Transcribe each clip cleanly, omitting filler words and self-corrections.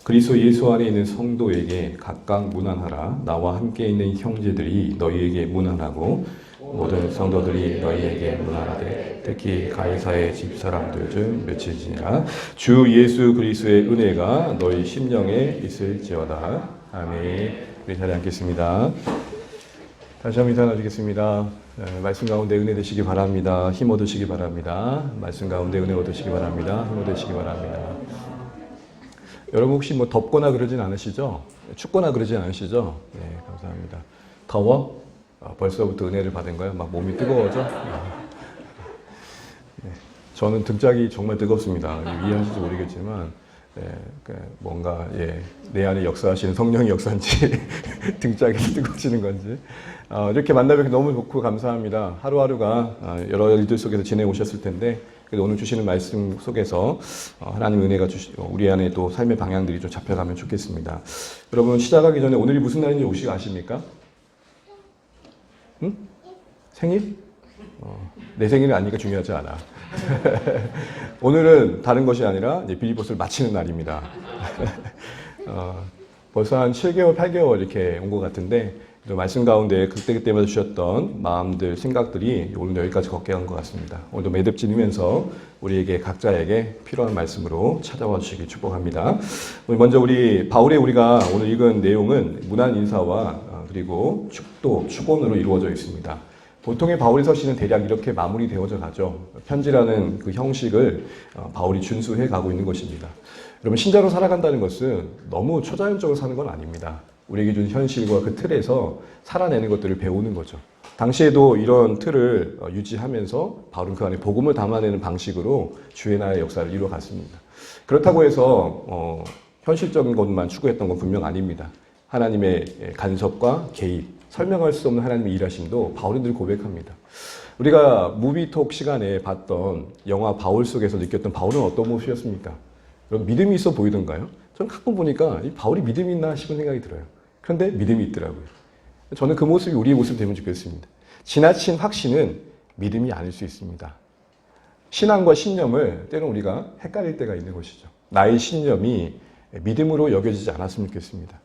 그리스도 예수 안에 있는 성도에게 각각 문안하라. 나와 함께 있는 형제들이 너희에게 문안하고 모든 성도들이 너희에게 문안하되 특히 가이사의 집사람들 중 몇이지니라. 주 예수 그리스도의 은혜가 너희 심령에 있을지어다. 아멘. 우리 자리에 앉겠습니다. 다시 한번 인사 나누겠습니다. 말씀 가운데 은혜 되시기 바랍니다. 힘 얻으시기 바랍니다. 말씀 가운데 은혜 얻으시기 바랍니다. 힘 얻으시기 바랍니다. 여러분 혹시 뭐 덥거나 그러진 않으시죠? 춥거나 그러진 않으시죠? 네, 감사합니다. 더워? 벌써부터 은혜를 받은 거예요? 막 몸이 뜨거워져? 네, 저는 등짝이 정말 뜨겁습니다. 이해하실지 모르겠지만 뭔가 내 안에 역사하시는 성령의 역사인지 등짝이 뜨거워지는 건지 이렇게 만나뵙기 너무 좋고 감사합니다. 하루하루가 여러 일들 속에서 지내오셨을 텐데 그래도 오늘 주시는 말씀 속에서 하나님 은혜가 우리 안에 또 삶의 방향들이 좀 잡혀가면 좋겠습니다. 여러분 시작하기 전에 오늘이 무슨 날인지 혹시 아십니까? 응? 생일? 내 생일은 아니니까 중요하지 않아. 오늘은 다른 것이 아니라 빌립보서를 마치는 날입니다. 벌써 한 7개월, 8개월 이렇게 온 것 같은데 말씀 가운데 그때그때마다 주셨던 마음들, 생각들이 오늘 여기까지 걷게 한 것 같습니다. 오늘도 매듭 지으면서 우리에게 각자에게 필요한 말씀으로 찾아와 주시길 축복합니다. 먼저 우리가 오늘 읽은 내용은 문안 인사와 그리고 축도, 축원으로 이루어져 있습니다. 보통의 바울의 서신은 대략 이렇게 마무리되어져 가죠. 편지라는 그 형식을 바울이 준수해 가고 있는 것입니다. 여러분 신자로 살아간다는 것은 너무 초자연적으로 사는 건 아닙니다. 우리에게 준 현실과 그 틀에서 살아내는 것들을 배우는 거죠. 당시에도 이런 틀을 유지하면서 바울은 그 안에 복음을 담아내는 방식으로 주의 나라의 역사를 이루어갔습니다. 그렇다고 해서 현실적인 것만 추구했던 건 분명 아닙니다. 하나님의 간섭과 개입, 설명할 수 없는 하나님의 일하심도 바울은 늘 고백합니다. 우리가 무비톡 시간에 봤던 영화 바울 속에서 느꼈던 바울은 어떤 모습이었습니까? 여러분 믿음이 있어 보이던가요? 저는 가끔 보니까 이 바울이 믿음이 있나 싶은 생각이 들어요. 그런데 믿음이 있더라고요. 저는 그 모습이 우리의 모습이 되면 좋겠습니다. 지나친 확신은 믿음이 아닐 수 있습니다. 신앙과 신념을 때로는 우리가 헷갈릴 때가 있는 것이죠. 나의 신념이 믿음으로 여겨지지 않았으면 좋겠습니다.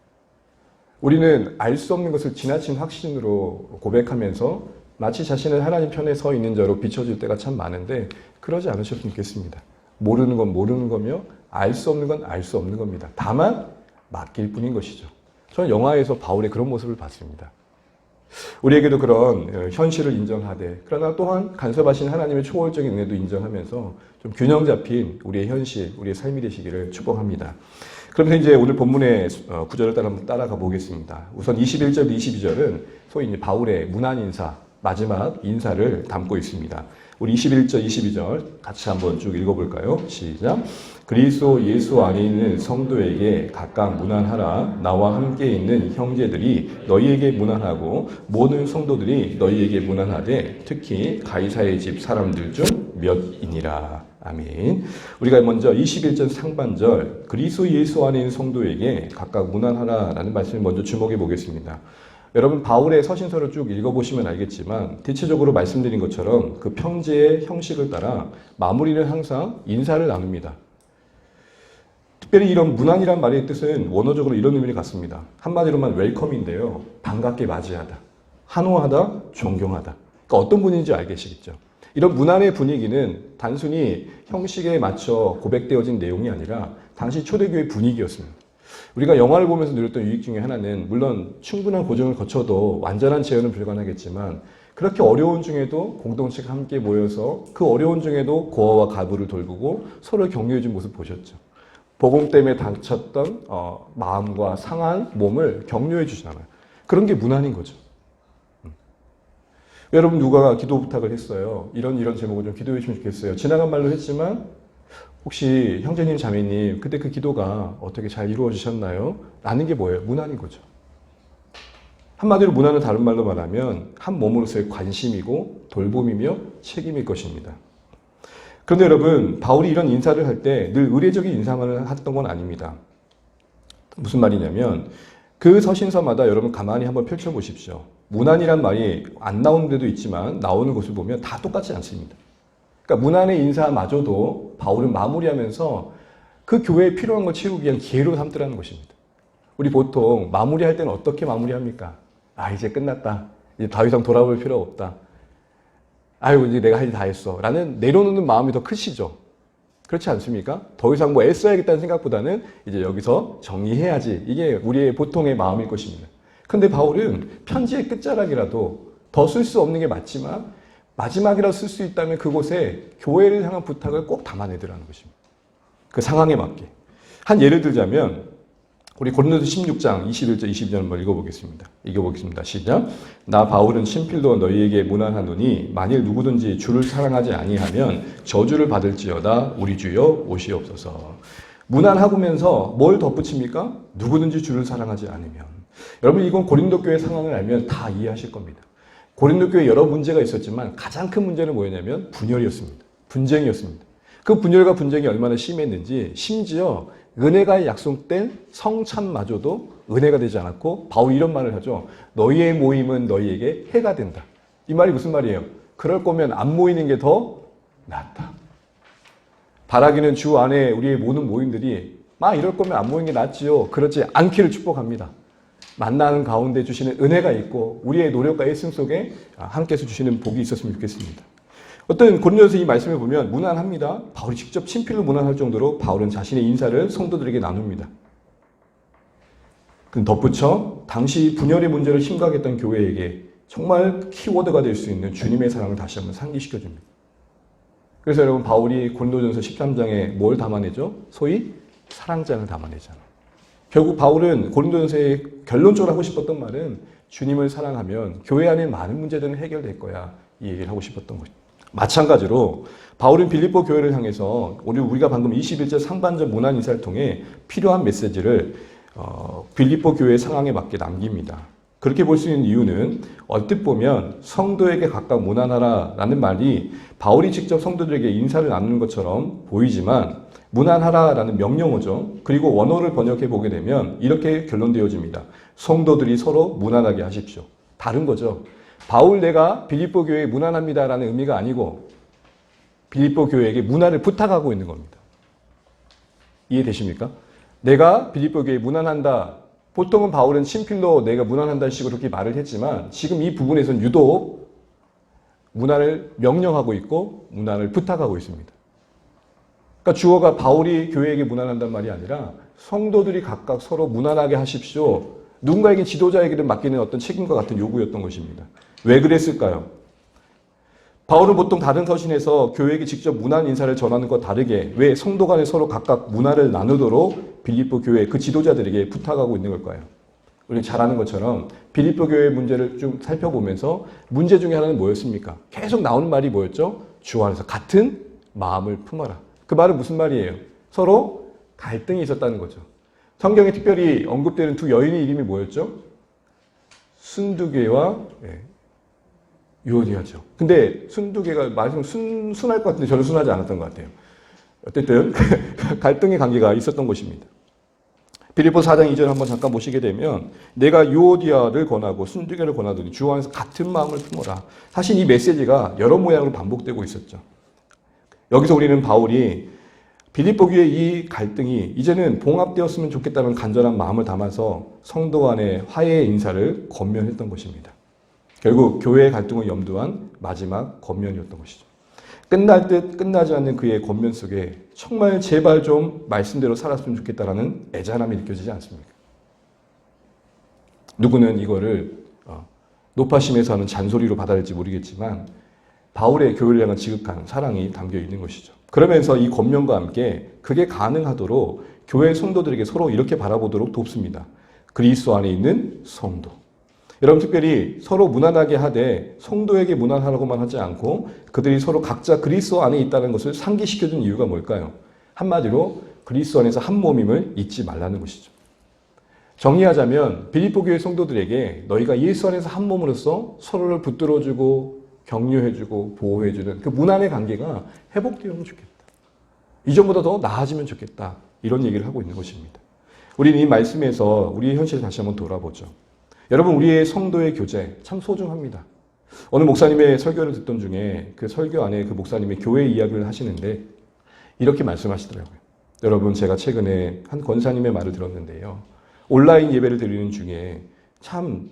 우리는 알 수 없는 것을 지나친 확신으로 고백하면서 마치 자신을 하나님 편에 서 있는 자로 비춰질 때가 참 많은데 그러지 않으셨으면 좋겠습니다. 모르는 건 모르는 거며 알 수 없는 건 알 수 없는 겁니다. 다만 맡길 뿐인 것이죠. 저는 영화에서 바울의 그런 모습을 봤습니다. 우리에게도 그런 현실을 인정하되 그러나 또한 간섭하신 하나님의 초월적인 은혜도 인정하면서 좀 균형 잡힌 우리의 현실, 우리의 삶이 되시기를 축복합니다. 그러면서 이제 오늘 본문의 구절을 한번 따라가 보겠습니다. 우선 21절, 22절은 소위 이제 바울의 문안 인사, 마지막 인사를 담고 있습니다. 우리 21절, 22절 같이 한번 쭉 읽어볼까요? 시작. 그리스도 예수 안에 있는 성도에게 각각 문안하라. 나와 함께 있는 형제들이 너희에게 문안하고 모든 성도들이 너희에게 문안하되 특히 가이사의 집 사람들 중 몇이니라. 아멘. 우리가 먼저 21절 상반절 그리스도 예수 안에 있는 성도에게 각각 문안하라 라는 말씀을 먼저 주목해 보겠습니다. 여러분 바울의 서신서를 쭉 읽어보시면 알겠지만 대체적으로 말씀드린 것처럼 그 편지의 형식을 따라 마무리는 항상 인사를 나눕니다. 특별히 이런 문안이란 말의 뜻은 원어적으로 이런 의미를 갖습니다. 한마디로만 웰컴인데요. 반갑게 맞이하다, 환호하다, 존경하다. 그러니까 어떤 분인지 알겠시겠죠. 이런 문안의 분위기는 단순히 형식에 맞춰 고백되어진 내용이 아니라 당시 초대교회 분위기였습니다. 우리가 영화를 보면서 누렸던 유익 중에 하나는 물론 충분한 고정을 거쳐도 완전한 재현은 불가능하겠지만 그렇게 어려운 중에도 공동체가 함께 모여서 그 어려운 중에도 고아와 가부를 돌보고 서로 격려해 준 모습 보셨죠. 복음 때문에 다쳤던 마음과 상한 몸을 격려해 주시잖아요. 그런 게 문안인 거죠. 여러분 누가 기도 부탁을 했어요. 이런 제목을 좀 기도해 주시면 좋겠어요. 지나간 말로 했지만 혹시 형제님 자매님 그때 그 기도가 어떻게 잘 이루어지셨나요? 라는 게 뭐예요? 문안인 거죠. 한마디로 문안은 다른 말로 말하면 한 몸으로서의 관심이고 돌봄이며 책임일 것입니다. 그런데 여러분 바울이 이런 인사를 할 때 늘 의례적인 인사만을 했던 건 아닙니다. 무슨 말이냐면 그 서신서마다 여러분 가만히 한번 펼쳐보십시오. 문안이란 말이 안 나오는 데도 있지만 나오는 곳을 보면 다 똑같지 않습니다. 그러니까 문안의 인사마저도 바울은 마무리하면서 그 교회에 필요한 걸 채우기 위한 기회로 삼더라는 것입니다. 우리 보통 마무리할 때는 어떻게 마무리합니까? 아, 이제 끝났다. 이제 더 이상 돌아볼 필요 없다. 아이고, 이제 내가 할 일 다 했어. 라는 내려놓는 마음이 더 크시죠. 그렇지 않습니까? 더 이상 뭐 애써야겠다는 생각보다는 이제 여기서 정리해야지. 이게 우리의 보통의 마음일 것입니다. 근데 바울은 편지의 끝자락이라도 더 쓸 수 없는 게 맞지만 마지막이라도 쓸 수 있다면 그곳에 교회를 향한 부탁을 꼭 담아내더라는 것입니다. 그 상황에 맞게. 한 예를 들자면 우리 고린도서 16장 21절 22절 한번 읽어보겠습니다. 시작. 나 바울은 친필로 너희에게 문안하노니 만일 누구든지 주를 사랑하지 아니하면 저주를 받을지어다. 우리 주여 오시옵소서. 문안하고면서 뭘 덧붙입니까? 누구든지 주를 사랑하지 않으면. 여러분, 이건 고린도 교회 상황을 알면 다 이해하실 겁니다. 고린도 교회에 여러 문제가 있었지만 가장 큰 문제는 뭐였냐면 분열이었습니다. 분쟁이었습니다. 그 분열과 분쟁이 얼마나 심했는지 심지어 은혜가 약속된 성찬마저도 은혜가 되지 않았고 바울이 이런 말을 하죠. 너희의 모임은 너희에게 해가 된다. 이 말이 무슨 말이에요? 그럴 거면 안 모이는 게 더 낫다. 바라기는 주 안에 우리의 모든 모임들이 이럴 거면 안 모이는 게 낫지요. 그렇지 않기를 축복합니다. 만나는 가운데 주시는 은혜가 있고 우리의 노력과 애씀 속에 함께해서 주시는 복이 있었으면 좋겠습니다. 어떤 고린도서 이 말씀을 보면 문안합니다. 바울이 직접 친필로 문안할 정도로 바울은 자신의 인사를 성도들에게 나눕니다. 덧붙여 당시 분열의 문제를 심각하게 했던 교회에게 정말 키워드가 될 수 있는 주님의 사랑을 다시 한번 상기시켜줍니다. 그래서 여러분 바울이 고린도전서 13장에 뭘 담아내죠? 소위 사랑장을 담아내잖아요. 결국 바울은 고린도전서에 결론적으로 하고 싶었던 말은 주님을 사랑하면 교회 안에 많은 문제들은 해결될 거야. 이 얘기를 하고 싶었던 것입니다. 마찬가지로 바울은 빌립보 교회를 향해서 우리가 방금 21절 상반절 문안 인사를 통해 필요한 메시지를 빌립보 교회의 상황에 맞게 남깁니다. 그렇게 볼 수 있는 이유는 얼뜻 보면 성도에게 각각 문안하라라는 말이 바울이 직접 성도들에게 인사를 나누는 것처럼 보이지만 문안하라라는 명령어죠. 그리고 원어를 번역해 보게 되면 이렇게 결론되어집니다. 성도들이 서로 문안하게 하십시오. 다른 거죠. 바울 내가 빌립보 교회에 문안합니다라는 의미가 아니고 빌립보 교회에게 문안을 부탁하고 있는 겁니다. 이해되십니까? 내가 빌립보 교회에 문안한다. 보통은 바울은 친필로 내가 문안한다는 식으로 그렇게 말을 했지만 지금 이 부분에서는 유독 문안을 명령하고 있고 문안을 부탁하고 있습니다. 그러니까 주어가 바울이 교회에게 문안한다는 말이 아니라 성도들이 각각 서로 문안하게 하십시오. 누군가에게 지도자에게는 맡기는 어떤 책임과 같은 요구였던 것입니다. 왜 그랬을까요? 바울은 보통 다른 서신에서 교회에게 직접 문안 인사를 전하는 것과 다르게 왜 성도 간에 서로 각각 문안을 나누도록 빌립보 교회 그 지도자들에게 부탁하고 있는 걸까요? 우리 잘 아는 것처럼 빌립보 교회의 문제를 좀 살펴보면서 문제 중에 하나는 뭐였습니까? 계속 나오는 말이 뭐였죠? 주 안에서 같은 마음을 품어라. 그 말은 무슨 말이에요? 서로 갈등이 있었다는 거죠. 성경에 특별히 언급되는 두 여인의 이름이 뭐였죠? 순두개와 유오디아죠. 근데 순두개가 말씀 순할 것 같은데 저는 순하지 않았던 것 같아요. 어쨌든 갈등의 관계가 있었던 것입니다. 빌립보 4장 2절 한번 잠깐 보시게 되면 내가 유오디아를 권하고 순두개를 권하더니 주 안에서 같은 마음을 품어라. 사실 이 메시지가 여러 모양으로 반복되고 있었죠. 여기서 우리는 바울이 빌립보 교회의 이 갈등이 이제는 봉합되었으면 좋겠다는 간절한 마음을 담아서 성도 간의 화해의 인사를 권면했던 것입니다. 결국 교회의 갈등을 염두한 마지막 권면이었던 것이죠. 끝날 듯 끝나지 않는 그의 권면 속에 정말 제발 좀 말씀대로 살았으면 좋겠다라는 애잔함이 느껴지지 않습니까? 누구는 이거를 높아심에서 하는 잔소리로 받아들일지 모르겠지만 바울의 교회를 향한 지극한 사랑이 담겨 있는 것이죠. 그러면서 이 권면과 함께 그게 가능하도록 교회 성도들에게 서로 이렇게 바라보도록 돕습니다. 그리스도 안에 있는 성도. 여러분 특별히 서로 무난하게 하되 성도에게 무난하라고만 하지 않고 그들이 서로 각자 그리스도 안에 있다는 것을 상기시켜준 이유가 뭘까요? 한마디로 그리스도 안에서 한 몸임을 잊지 말라는 것이죠. 정리하자면 빌립보 교회 성도들에게 너희가 예수 안에서 한 몸으로서 서로를 붙들어주고 격려해주고 보호해주는 그 문안의 관계가 회복되면 좋겠다. 이전보다 더 나아지면 좋겠다. 이런 얘기를 하고 있는 것입니다. 우리는 이 말씀에서 우리의 현실을 다시 한번 돌아보죠. 여러분 우리의 성도의 교제 참 소중합니다. 어느 목사님의 설교를 듣던 중에 그 설교 안에 그 목사님의 교회 이야기를 하시는데 이렇게 말씀하시더라고요. 여러분, 제가 최근에 한 권사님의 말을 들었는데요. 온라인 예배를 드리는 중에 참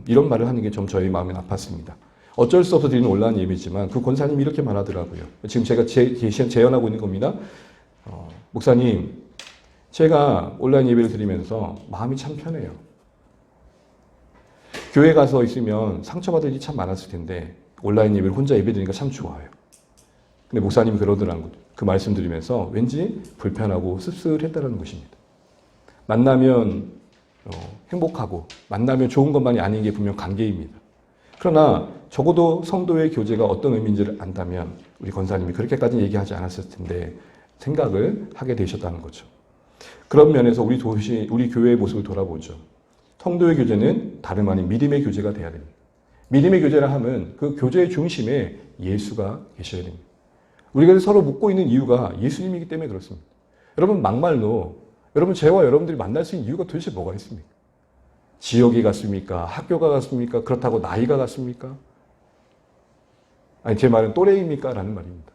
이런 말을 하는 게 좀 저희 마음에 아팠습니다. 어쩔 수 없어 드리는 온라인 예배지만 그 권사님이 이렇게 말하더라고요. 지금 제가 재현하고 있는 겁니다. 목사님, 제가 온라인 예배를 드리면서 마음이 참 편해요. 교회 가서 있으면 상처받을 일이 참 많았을 텐데 온라인 예배를 혼자 예배 드리니까 참 좋아요. 근데 목사님이 그러더라고요. 그 말씀 드리면서 왠지 불편하고 씁쓸했다는 것입니다. 만나면 행복하고 만나면 좋은 것만이 아닌 게 분명 관계입니다. 그러나 적어도 성도의 교제가 어떤 의미인지를 안다면 우리 권사님이 그렇게까지 얘기하지 않았을 텐데 생각을 하게 되셨다는 거죠. 그런 면에서 우리 교회의 모습을 돌아보죠. 성도의 교제는 다름 아닌 믿음의 교제가 돼야 됩니다. 믿음의 교제라 하면 그 교제의 중심에 예수가 계셔야 됩니다. 우리가 서로 묻고 있는 이유가 예수님이기 때문에 그렇습니다. 여러분, 막말로 여러분, 저와 여러분들이 만날 수 있는 이유가 도대체 뭐가 있습니까? 지역이 같습니까? 학교가 같습니까? 그렇다고 나이가 같습니까? 아니, 제 말은 또래입니까? 라는 말입니다.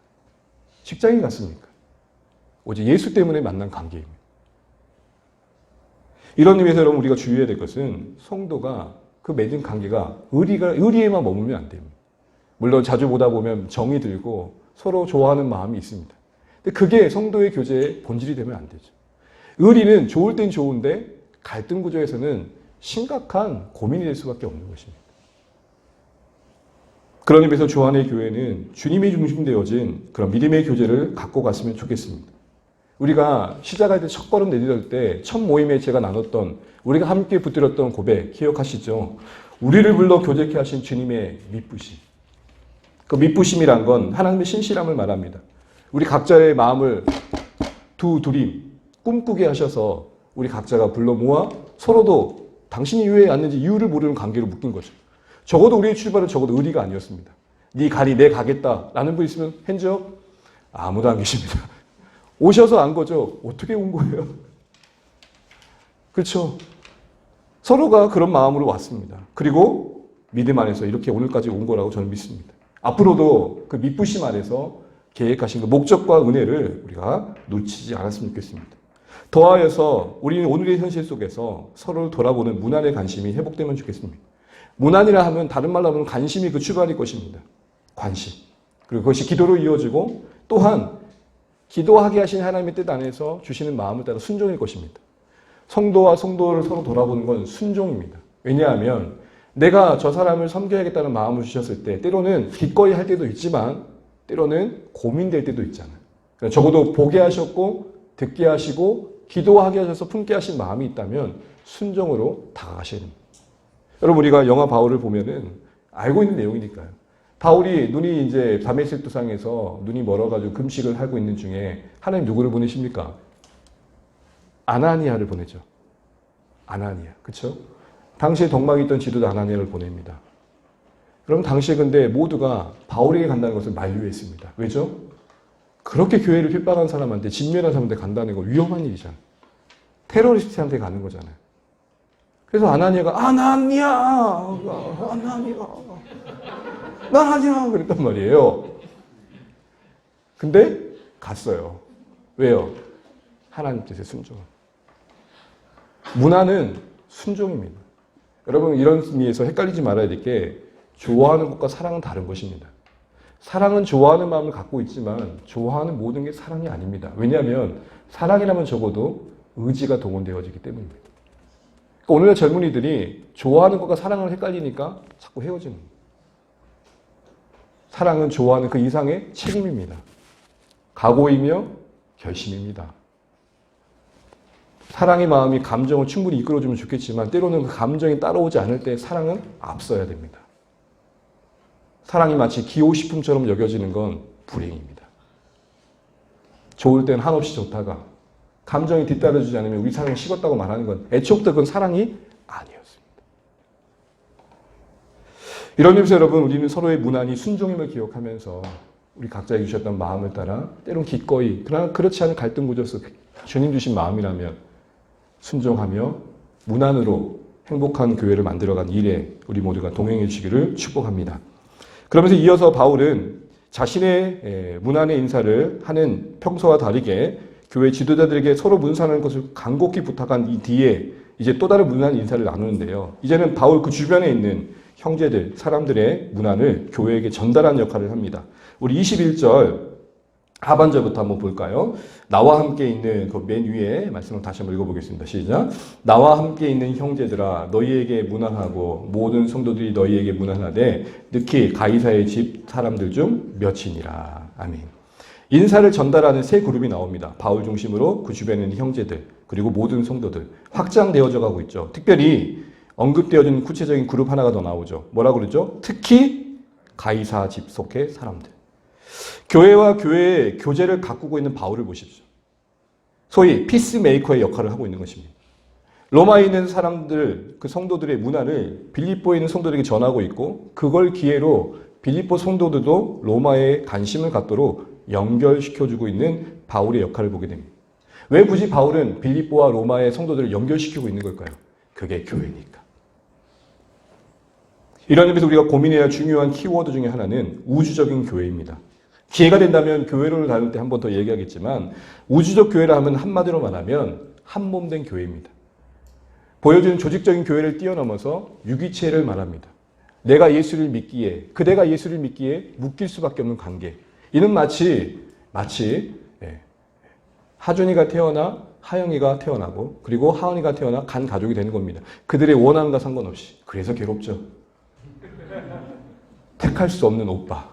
직장이 같습니까? 오직 예수 때문에 만난 관계입니다. 이런 의미에서 여러분, 우리가 주의해야 될 것은 성도가 그 맺은 관계가 의리에만 머물면 안 됩니다. 물론 자주 보다 보면 정이 들고 서로 좋아하는 마음이 있습니다. 근데 그게 성도의 교제의 본질이 되면 안 되죠. 의리는 좋을 땐 좋은데 갈등 구조에서는 심각한 고민이 될 수밖에 없는 것입니다. 그런 의미에서 주안의 교회는 주님이 중심되어진 그런 믿음의 교제를 갖고 갔으면 좋겠습니다. 우리가 시작할 때 첫걸음 내디딜 때 첫 모임에 제가 나눴던 우리가 함께 붙들었던 고백 기억하시죠? 우리를 불러 교제케 하신 주님의 미쁘심. 그 미쁘심이란 건 하나님의 신실함을 말합니다. 우리 각자의 마음을 두드림, 꿈꾸게 하셔서 우리 각자가 불러 모아 서로도 당신이 왜 왔는지 이유를 모르는 관계로 묶인 거죠. 적어도 우리의 출발은 적어도 의리가 아니었습니다. 네 가리 내 가겠다 라는 분 있으면 핸즈업? 아무도 안 계십니다. 오셔서 안 거죠. 어떻게 온 거예요? 그렇죠? 서로가 그런 마음으로 왔습니다. 그리고 믿음 안에서 이렇게 오늘까지 온 거라고 저는 믿습니다. 앞으로도 그 미쁘심 안에서 계획하신 그 목적과 은혜를 우리가 놓치지 않았으면 좋겠습니다. 더하여서 우리는 오늘의 현실 속에서 서로를 돌아보는 문안의 관심이 회복되면 좋겠습니다. 문안이라 하면 다른 말로 하면 관심이 그 출발일 것입니다. 관심. 그리고 그것이 기도로 이어지고 또한 기도하게 하신 하나님의 뜻 안에서 주시는 마음을 따라 순종일 것입니다. 성도와 성도를 서로 돌아보는 건 순종입니다. 왜냐하면 내가 저 사람을 섬겨야겠다는 마음을 주셨을 때 때로는 기꺼이 할 때도 있지만 때로는 고민될 때도 있잖아요. 적어도 보게 하셨고 듣게 하시고 기도하게 하셔서 품게 하신 마음이 있다면 순종으로 다가가셔야 됩니다. 여러분, 우리가 영화 바울을 보면은 알고 있는 내용이니까요. 바울이 눈이 이제 다메섹 도상에서 눈이 멀어가지고 금식을 하고 있는 중에 하나님 누구를 보내십니까? 아나니아를 보내죠. 아나니아, 그렇죠? 당시에 덕막이 있던 지도자 아나니아를 보냅니다. 그럼 당시에 근데 모두가 바울에게 간다는 것을 만류했습니다. 왜죠? 그렇게 교회를 핍박한 사람한테, 진멸한 사람한테 간다는 건 위험한 일이잖아요. 테러리스트한테 가는 거잖아요. 그래서 아나니아가 아나니아 그랬단 말이에요. 근데 갔어요. 왜요? 하나님 뜻에 순종. 문화는 순종입니다. 여러분, 이런 의미에서 헷갈리지 말아야 될 게 좋아하는 것과 사랑은 다른 것입니다. 사랑은 좋아하는 마음을 갖고 있지만 좋아하는 모든 게 사랑이 아닙니다. 왜냐하면 사랑이라면 적어도 의지가 동원되어지기 때문입니다. 그러니까 오늘날 젊은이들이 좋아하는 것과 사랑을 헷갈리니까 자꾸 헤어지는 거예요. 사랑은 좋아하는 그 이상의 책임입니다. 각오이며 결심입니다. 사랑의 마음이 감정을 충분히 이끌어주면 좋겠지만 때로는 그 감정이 따라오지 않을 때 사랑은 앞서야 됩니다. 사랑이 마치 기호식품처럼 여겨지는 건 불행입니다. 좋을 땐 한없이 좋다가 감정이 뒤따라주지 않으면 우리 사랑이 식었다고 말하는 건 애초부터 그건 사랑이 아니었습니다. 이런 의미에서 여러분, 우리는 서로의 문안이 순종임을 기억하면서 우리 각자에게 주셨던 마음을 따라 때론 기꺼이, 그러나 그렇지 않은 갈등 구조 속 주님 주신 마음이라면 순종하며 문안으로 행복한 교회를 만들어간 일에 우리 모두가 동행해 주시기를 축복합니다. 그러면서 이어서 바울은 자신의 문안의 인사를 하는 평소와 다르게 교회 지도자들에게 서로 문사하는 것을 간곡히 부탁한 이 뒤에 이제 또 다른 문안 인사를 나누는데요. 이제는 바울 그 주변에 있는 형제들, 사람들의 문안을 교회에게 전달하는 역할을 합니다. 우리 21절 하반절부터 한번 볼까요? 나와 함께 있는 그 맨 위에 말씀을 다시 한번 읽어보겠습니다. 시작. 나와 함께 있는 형제들아 너희에게 문안하고 모든 성도들이 너희에게 문안하되 특히 가이사의 집 사람들 중 몇이니라. 아멘. 인사를 전달하는 세 그룹이 나옵니다. 바울 중심으로 그 주변에 있는 형제들 그리고 모든 성도들 확장되어져 가고 있죠. 특별히 언급되어진 구체적인 그룹 하나가 더 나오죠. 뭐라고 그러죠? 특히 가이사 집 속의 사람들. 교회와 교회의 교제를 가꾸고 있는 바울을 보십시오. 소위 피스메이커의 역할을 하고 있는 것입니다. 로마에 있는 사람들, 그 성도들의 문화를 빌립보에 있는 성도들에게 전하고 있고 그걸 기회로 빌립보 성도들도 로마에 관심을 갖도록 연결시켜주고 있는 바울의 역할을 보게 됩니다. 왜 굳이 바울은 빌립보와 로마의 성도들을 연결시키고 있는 걸까요? 그게 교회니까. 이런 의미에서 우리가 고민해야 할 중요한 키워드 중에 하나는 우주적인 교회입니다. 기회가 된다면 교회론을 다룰 때 한 번 더 얘기하겠지만 우주적 교회라 하면 한마디로 말하면 한몸된 교회입니다. 보여주는 조직적인 교회를 뛰어넘어서 유기체를 말합니다. 내가 예수를 믿기에 그대가 예수를 믿기에 묶일 수밖에 없는 관계. 이는 마치 하준이가 태어나 하영이가 태어나고 그리고 하은이가 태어나 간 가족이 되는 겁니다. 그들의 원함과 상관없이. 그래서 괴롭죠. 택할 수 없는 오빠,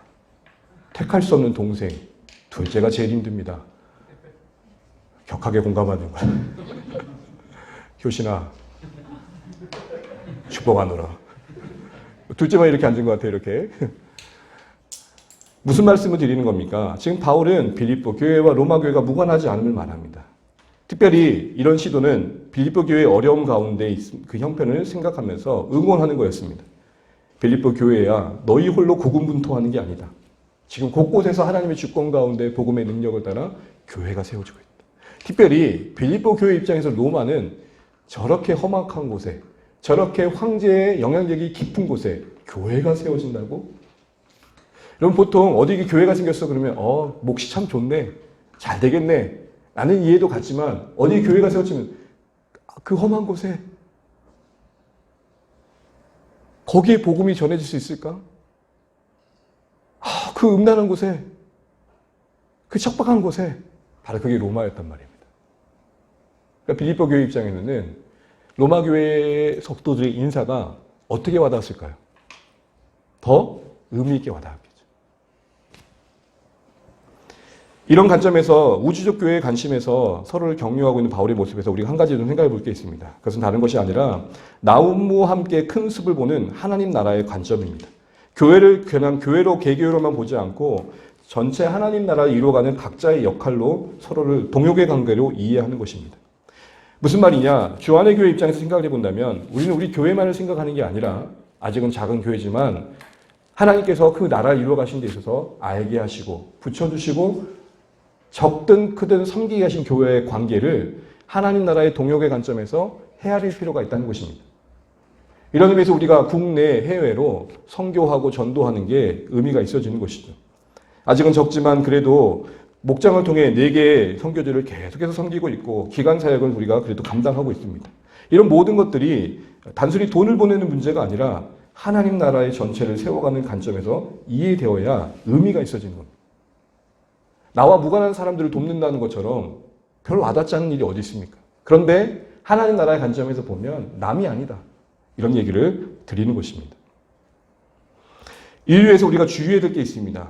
택할 수 없는 동생, 둘째가 제일 힘듭니다. 격하게 공감하는 거야. 효신아, 축복하노라. 둘째만 이렇게 앉은 것 같아요, 이렇게. 무슨 말씀을 드리는 겁니까? 지금 바울은 빌립보 교회와 로마 교회가 무관하지 않음을 말합니다. 특별히 이런 시도는 빌립보 교회의 어려움 가운데 그 형편을 생각하면서 응원하는 거였습니다. 빌립보 교회야 너희 홀로 고군분투하는 게 아니다. 지금 곳곳에서 하나님의 주권 가운데 복음의 능력을 따라 교회가 세워지고 있다. 특별히 빌립보 교회 입장에서 로마는 저렇게 험악한 곳에 저렇게 황제의 영향력이 깊은 곳에 교회가 세워진다고? 여러분 보통 어디 교회가 생겼어 그러면 몫이 참 좋네. 잘 되겠네. 라는 이해도 같지만 어디 교회가 세워지면 그 험한 곳에 거기에 복음이 전해질 수 있을까? 그 음란한 곳에 그 척박한 곳에 바로 그게 로마였단 말입니다. 그러니까 빌립보 교회 입장에서는 로마 교회 성도들의 인사가 어떻게 와닿았을까요? 더 의미 있게 와닿았겠죠. 이런 관점에서 우주적 교회의 관심에서 서로를 격려하고 있는 바울의 모습에서 우리가 한 가지 좀 생각해 볼 게 있습니다. 그것은 다른 것이 아니라 나움과 함께 큰 숲을 보는 하나님 나라의 관점입니다. 교회를 그냥 교회로 개교회로만 보지 않고 전체 하나님 나라를 이루어가는 각자의 역할로 서로를 동역의 관계로 이해하는 것입니다. 무슨 말이냐? 주안의 교회 입장에서 생각을 해본다면 우리는 우리 교회만을 생각하는 게 아니라 아직은 작은 교회지만 하나님께서 그 나라를 이루어가신 데 있어서 알게 하시고 붙여주시고 적든 크든 섬기게 하신 교회의 관계를 하나님 나라의 동역의 관점에서 헤아릴 필요가 있다는 것입니다. 이런 의미에서 우리가 국내 해외로 선교하고 전도하는 게 의미가 있어지는 것이죠. 아직은 적지만 그래도 목장을 통해 4개의 선교지를 계속해서 섬기고 있고 기간 사역을 우리가 그래도 감당하고 있습니다. 이런 모든 것들이 단순히 돈을 보내는 문제가 아니라 하나님 나라의 전체를 세워가는 관점에서 이해되어야 의미가 있어지는 겁니다. 나와 무관한 사람들을 돕는다는 것처럼 별로 와닿지 않은 일이 어디 있습니까? 그런데 하나님 나라의 관점에서 보면 남이 아니다. 이런 얘기를 드리는 것입니다. 인류에서 우리가 주의해야 될 게 있습니다.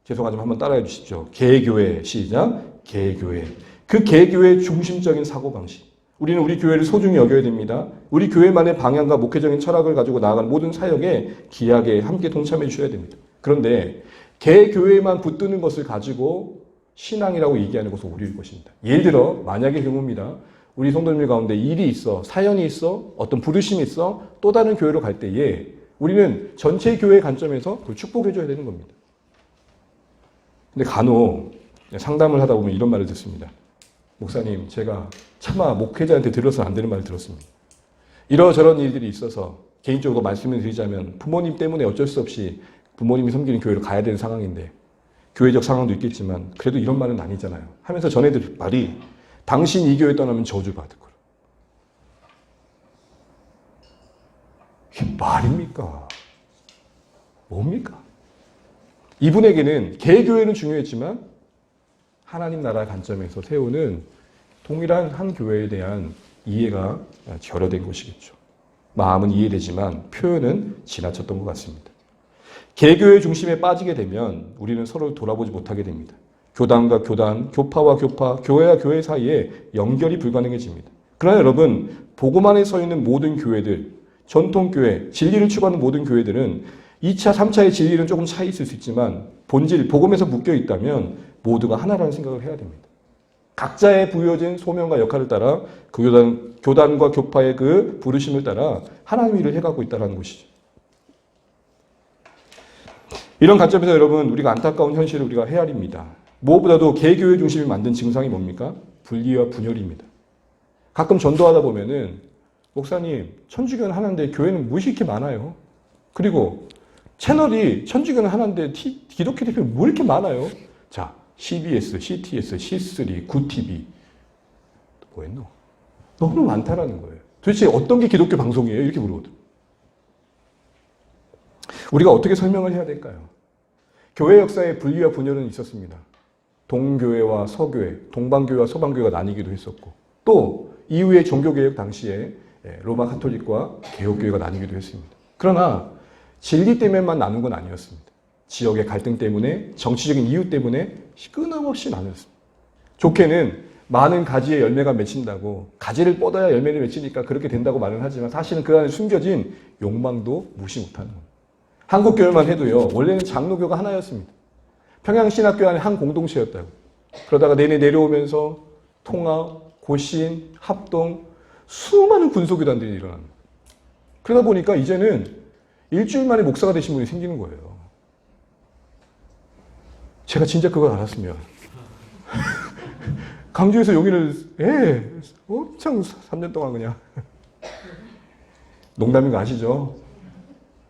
죄송하지만 한번 따라해 주십시오. 개교회, 시작. 개교회. 그 개교회의 중심적인 사고방식. 우리는 우리 교회를 소중히 여겨야 됩니다. 우리 교회만의 방향과 목회적인 철학을 가지고 나아가는 모든 사역에 기하게 함께 동참해 주셔야 됩니다. 그런데 개교회만 붙드는 것을 가지고 신앙이라고 얘기하는 것은 오류일 것입니다. 예를 들어 만약의 경우입니다. 우리 성도님들 가운데 일이 있어, 사연이 있어, 어떤 부르심이 있어, 또 다른 교회로 갈 때에 우리는 전체 교회의 관점에서 그걸 축복해 줘야 되는 겁니다. 근데 간혹 상담을 하다 보면 이런 말을 듣습니다. 목사님, 제가 차마 목회자한테 들어서는 안 되는 말을 들었습니다. 이러저런 일들이 있어서 개인적으로 말씀을 드리자면 부모님 때문에 어쩔 수 없이 부모님이 섬기는 교회로 가야 되는 상황인데 교회적 상황도 있겠지만 그래도 이런 말은 아니잖아요. 하면서 전해드릴 말이 당신 이 교회 떠나면 저주받을 거라. 이게 말입니까? 뭡니까? 이분에게는 개교회는 중요했지만 하나님 나라 관점에서 세우는 동일한 한 교회에 대한 이해가 결여된 것이겠죠. 마음은 이해되지만 표현은 지나쳤던 것 같습니다. 개교의 중심에 빠지게 되면 우리는 서로를 돌아보지 못하게 됩니다. 교단과 교단, 교파와 교파, 교회와 교회 사이에 연결이 불가능해집니다. 그러나 여러분, 복음 안에 서 있는 모든 교회들, 전통교회, 진리를 추구하는 모든 교회들은 2차, 3차의 진리는 조금 차이 있을 수 있지만 본질, 복음에서 묶여 있다면 모두가 하나라는 생각을 해야 됩니다. 각자의 부여진 소명과 역할을 따라 그 교단과 교파의 그 부르심을 따라 하나님 일을 해가고 있다는 것이죠. 이런 관점에서 여러분, 우리가 안타까운 현실을 우리가 헤아립니다. 무엇보다도 개교회 중심이 만든 증상이 뭡니까? 분리와 분열입니다. 가끔 전도하다 보면은 목사님, 천주교는 하나인데 교회는 무엇이 이렇게 많아요? 그리고 채널이 천주교는 하나인데 기독교 대표는 뭐 이렇게 많아요? 자, CBS, CTS, C3, 구TV 뭐 했노? 너무 많다라는 거예요. 도대체 어떤 게 기독교 방송이에요? 이렇게 물어보더라고요. 우리가 어떻게 설명을 해야 될까요? 교회 역사에 분리와 분열은 있었습니다. 동교회와 서교회, 동방교회와 서방교회가 나뉘기도 했었고 또 이후에 종교개혁 당시에 로마 카톨릭과 개혁교회가 나뉘기도 했습니다. 그러나 진리 때문에만 나눈 건 아니었습니다. 지역의 갈등 때문에, 정치적인 이유 때문에 끊임없이 나눴습니다. 좋게는 많은 가지에 열매가 맺힌다고 가지를 뻗어야 열매를 맺히니까 그렇게 된다고 말은 하지만 사실은 그 안에 숨겨진 욕망도 무시 못하는 거예요. 한국교회만 해도요. 원래는 장로교가 하나였습니다. 평양신학교 안에 한 공동체였다고. 그러다가 내내 내려오면서 통합, 고신, 합동 수많은 군소교단들이 일어납니다. 그러다 보니까 이제는 일주일 만에 목사가 되신 분이 생기는 거예요. 제가 진짜 그걸 알았으면 강주에서 여기를 엄청 3년 동안 그냥 농담인 거 아시죠?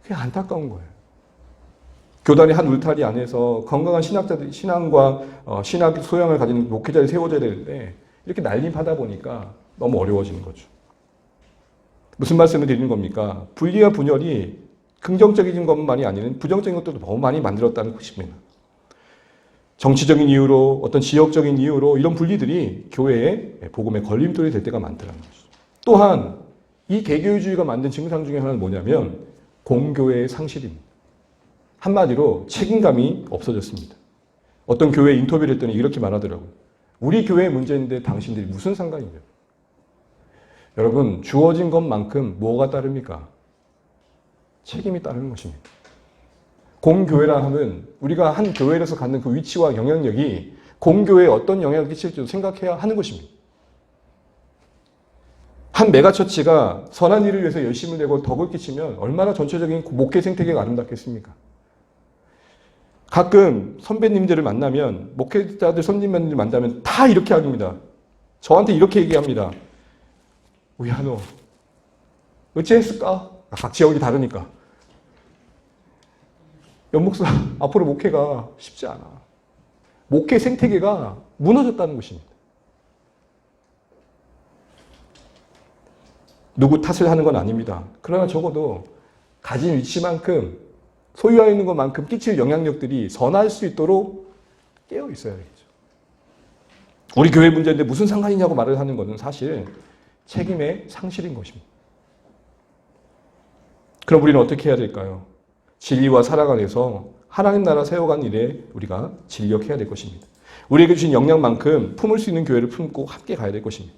그게 안타까운 거예요. 교단의 한 울타리 안에서 건강한 신학자들, 신앙과 신학 소양을 가진 목회자들이 세워져야 되는데 이렇게 난립하다 보니까 너무 어려워지는 거죠. 무슨 말씀을 드리는 겁니까? 분리와 분열이 긍정적인 것만이 아니라 부정적인 것들도 너무 많이 만들었다는 것입니다. 정치적인 이유로 어떤 지역적인 이유로 이런 분리들이 교회의 복음의 걸림돌이 될 때가 많더라는 것이죠. 또한 이 개교주의가 만든 증상 중에 하나는 뭐냐면 공교회의 상실입니다. 한마디로 책임감이 없어졌습니다. 어떤 교회 인터뷰를 했더니 이렇게 말하더라고요. 우리 교회의 문제인데 당신들이 무슨 상관이냐. 여러분, 주어진 것만큼 뭐가 따릅니까? 책임이 따르는 것입니다. 공교회라 하면 우리가 한 교회에서 갖는 그 위치와 영향력이 공교회에 어떤 영향을 끼칠지도 생각해야 하는 것입니다. 한 메가처치가 선한 일을 위해서 열심을 내고 덕을 끼치면 얼마나 전체적인 목회 생태계가 아름답겠습니까? 가끔 선배님들을 만나면, 목회자들, 선임님들 만나면 다 이렇게 합니다. 저한테 이렇게 얘기합니다. 우야노, 어찌했을까? 각 지역이 다르니까. 연목사, 앞으로 목회가 쉽지 않아. 목회 생태계가 무너졌다는 것입니다. 누구 탓을 하는 건 아닙니다. 그러나 적어도 가진 위치만큼 소유하고 있는 것만큼 끼칠 영향력들이 선할 수 있도록 깨어 있어야겠죠. 우리 교회 문제인데 무슨 상관이냐고 말을 하는 것은 사실 책임의 상실인 것입니다. 그럼 우리는 어떻게 해야 될까요? 진리와 사랑 안에서 하나님 나라 세워간 일에 우리가 진력해야 될 것입니다. 우리에게 주신 역량만큼 품을 수 있는 교회를 품고 함께 가야 될 것입니다.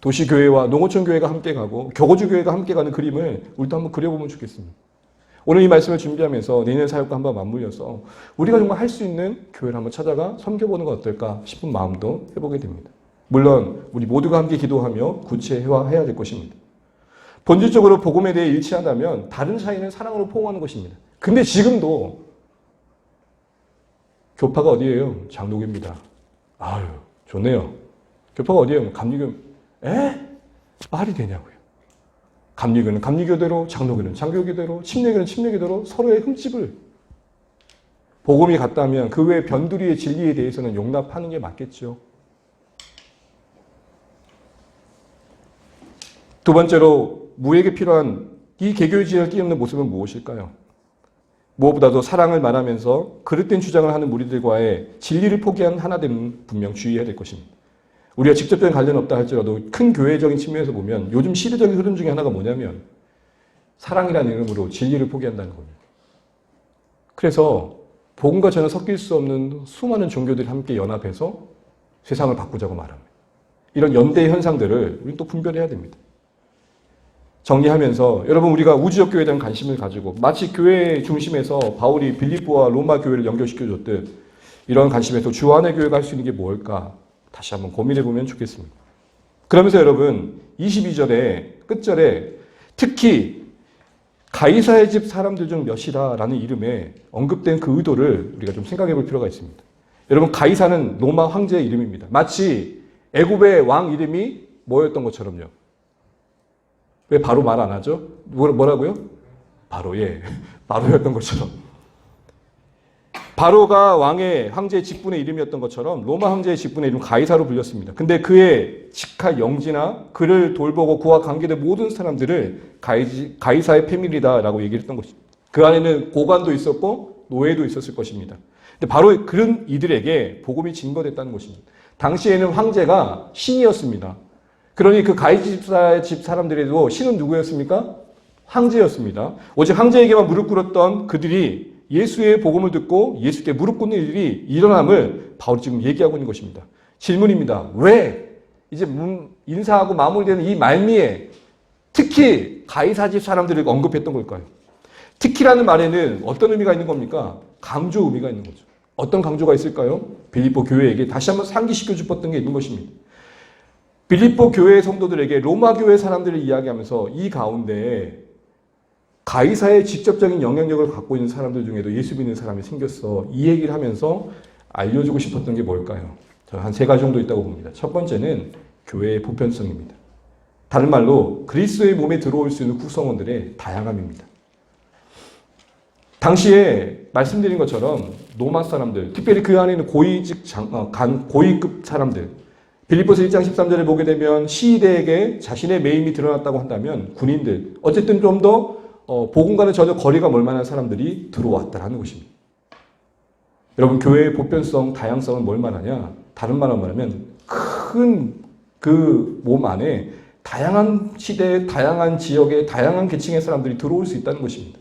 도시교회와 농어촌교회가 함께 가고 교거주교회가 함께 가는 그림을 우리도 한번 그려보면 좋겠습니다. 오늘 이 말씀을 준비하면서 내년 사역과 한번 맞물려서 우리가 정말 할 수 있는 교회를 한번 찾아가 섬겨보는 건 어떨까 싶은 마음도 해보게 됩니다. 물론 우리 모두가 함께 기도하며 구체화해야 될 것입니다. 본질적으로 복음에 대해 일치한다면 다른 차이는 사랑으로 포옹하는 것입니다. 근데 지금도 교파가 어디예요? 장로교입니다. 아유, 좋네요. 교파가 어디예요? 감리교. 말이 되냐고요. 감리교는 감리교대로, 장로교는 장로교대로, 침례교는 침례교대로 서로의 흠집을 복음이 같다면 그 외 변두리의 진리에 대해서는 용납하는 게 맞겠죠. 두 번째로 우리에게 필요한 이 개교의 지혜를 끼얹는 모습은 무엇일까요? 무엇보다도 사랑을 말하면서 그릇된 주장을 하는 무리들과의 진리를 포기한 하나됨은 분명 주의해야 될 것입니다. 우리가 직접적인 관련 없다 할지라도 큰 교회적인 측면에서 보면 요즘 시대적인 흐름 중에 하나가 뭐냐면 사랑이라는 이름으로 진리를 포기한다는 겁니다. 그래서 복음과 전혀 섞일 수 없는 수많은 종교들이 함께 연합해서 세상을 바꾸자고 말합니다. 이런 연대 현상들을 우리는 또 분별해야 됩니다. 정리하면서 여러분 우리가 우주적 교회에 대한 관심을 가지고 마치 교회 중심에서 바울이 빌립보와 로마 교회를 연결시켜줬듯 이런 관심에서 주 안의 교회가 할 수 있는 게 뭘까 다시 한번 고민해 보면 좋겠습니다. 그러면서 여러분 22절에 끝절에 특히 가이사의 집 사람들 중 몇이다라는 이름에 언급된 그 의도를 우리가 좀 생각해 볼 필요가 있습니다. 여러분 가이사는 로마 황제의 이름입니다. 마치 애굽의 왕 이름이 뭐였던 것처럼요. 왜 바로 말 안 하죠? 뭐라고요? 바로, 바로였던 것처럼. 바로가 황제의 직분의 이름이었던 것처럼 로마 황제의 직분의 이름 가이사로 불렸습니다. 근데 그의 직할 영지나 그를 돌보고 그와 관계된 모든 사람들을 가이사의 패밀리다라고 얘기를 했던 것입니다. 그 안에는 고관도 있었고 노예도 있었을 것입니다. 근데 바로 그런 이들에게 복음이 증거됐다는 것입니다. 당시에는 황제가 신이었습니다. 그러니 그 가이사 집 사람들에도 신은 누구였습니까? 황제였습니다. 오직 황제에게만 무릎 꿇었던 그들이 예수의 복음을 듣고 예수께 무릎 꿇는 일이 일어남을 바울이 지금 얘기하고 있는 것입니다. 질문입니다. 왜 이제 인사하고 마무리되는 이 말미에 특히 가이사 집 사람들을 언급했던 걸까요? 특히라는 말에는 어떤 의미가 있는 겁니까? 강조 의미가 있는 거죠. 어떤 강조가 있을까요? 빌립보 교회에게 다시 한번 상기시켜 주었던 게 있는 것입니다. 빌립보 교회 성도들에게 로마 교회 사람들을 이야기하면서 이 가운데 가이사의 직접적인 영향력을 갖고 있는 사람들 중에도 예수 믿는 사람이 생겼어. 이 얘기를 하면서 알려주고 싶었던 게 뭘까요? 저는 한 3가지 정도 있다고 봅니다. 첫 번째는 교회의 보편성입니다. 다른 말로 그리스도의 몸에 들어올 수 있는 구성원들의 다양함입니다. 당시에 말씀드린 것처럼 로마 사람들, 특별히 그 안에 있는 고위급 사람들, 빌립보서 1장 13절에 보게 되면 시대에게 자신의 매임이 드러났다고 한다면 군인들, 어쨌든 좀 더 복음과는 전혀 거리가 멀 만한 사람들이 들어왔다라는 것입니다. 여러분 교회의 보편성, 다양성은 뭘 말하냐? 다른 말로 말하면 큰 그 몸 안에 다양한 시대, 다양한 지역의 다양한 계층의 사람들이 들어올 수 있다는 것입니다.